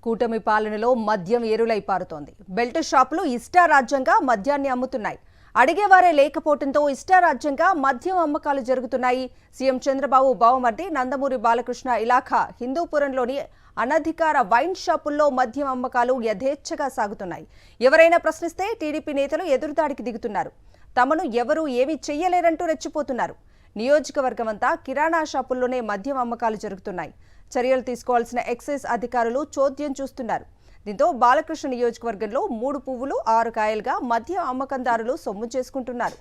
కూటమి పాలనలో మద్యం ఏరులై పారుతోంది. బెల్ట్ షాపులు ఇష్టారాజ్యంగా మద్యాన్ని అమ్ముతున్నాయి. అడిగేవారే లేకపోవడంతో ఇష్టారాజ్యంగా మద్యం అమ్మకాలు జరుగుతున్నాయి. సీఎం చంద్రబాబు బావమర్ది నందమూరి బాలకృష్ణ ఇలాఖా హిందూపురంలోని అనధికార వైన్ షాపుల్లో మద్యం అమ్మకాలు యథేచ్ఛగా సాగుతున్నాయి. ఎవరైనా ప్రశ్నిస్తే టీడీపీ నేతలు ఎదురుదాడికి దిగుతున్నారు. తమను ఎవరూ ఏమీ చెయ్యలేరంటూ రెచ్చిపోతున్నారు. నియోజకవర్గమంతా కిరాణా షాపుల్లోనే మద్యం అమ్మకాలు జరుగుతున్నాయి. చర్యలు తీసుకోవాల్సిన ఎక్సైజ్ అధికారులు చోద్యం చూస్తున్నారు. దీంతో బాలకృష్ణ నియోజకవర్గంలో 3 పువ్వులు 6 కాయలుగా మద్యం అమ్మకందారులు సొమ్ము చేసుకుంటున్నారు.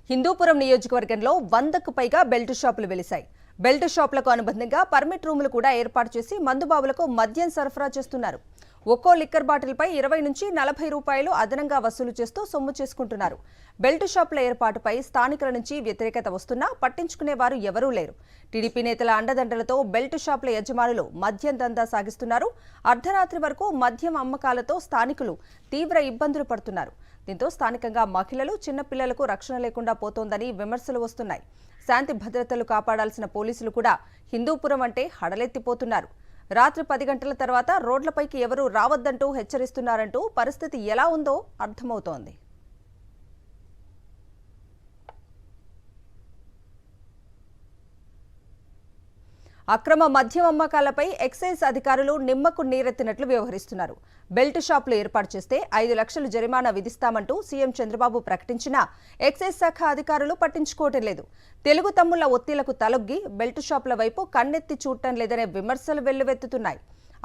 హిందూపురం నియోజకవర్గంలో 100కు పైగా బెల్ట్ షాపులు వెలిశాయి. బెల్ట్ షాపులకు అనుబంధంగా పర్మిట్ రూములు కూడా ఏర్పాటు చేసి మందుబాబులకు మద్యం సరఫరా చేస్తున్నారు. ఒక్కో లిక్కర్ బాటిల్పై 20 నుంచి 40 రూపాయలు అదనంగా వసూలు చేస్తూ సొమ్ము చేసుకుంటున్నారు. బెల్ట్ షాపుల ఏర్పాటుపై స్థానికుల నుంచి వ్యతిరేకత వస్తున్నా పట్టించుకునేవారు ఎవరూ లేరు. టీడీపీ నేతల అండదండలతో బెల్ట్ షాపుల యజమానులు మద్యం దందా సాగిస్తున్నారు. అర్ధరాత్రి వరకు మద్యం అమ్మకాలతో స్థానికులు తీవ్ర ఇబ్బందులు పడుతున్నారు. దీంతో స్థానికంగా మహిళలు, చిన్నపిల్లలకు రక్షణ లేకుండా పోతోందని విమర్శలు వస్తున్నాయి. శాంతి భద్రతలు కాపాడాల్సిన పోలీసులు కూడా హిందూపురం అంటే హడలెత్తిపోతున్నారు. రాత్రి 10 గంటల తర్వాత రోడ్లపైకి ఎవరూ రావద్దంటూ హెచ్చరిస్తున్నారంటూ పరిస్థితి ఎలా ఉందో అర్థమవుతోంది. అక్రమ మద్యం అమ్మకాలపై ఎక్సైజ్ అధికారులు నిమ్మకు నీరెత్తినట్లు వ్యవహరిస్తున్నారు. బెల్ట్ షాపులు ఏర్పాటు చేస్తే 5 లక్షలు జరిమానా విధిస్తామంటూ సీఎం చంద్రబాబు ప్రకటించినా ఎక్సైజ్ శాఖ అధికారులు పట్టించుకోవటం లేదు. తెలుగు తమ్ముళ్ల ఒత్తిళ్లకు తలొగ్గి బెల్ట్ షాపుల వైపు కన్నెత్తి చూడటం లేదనే విమర్శలు వెల్లువెత్తుతున్నాయి.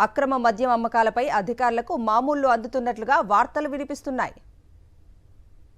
అక్రమ మద్యం అమ్మకాలపై అధికారులకు మామూళ్లు అందుతున్నట్లుగా వార్తలు వినిపిస్తున్నాయి.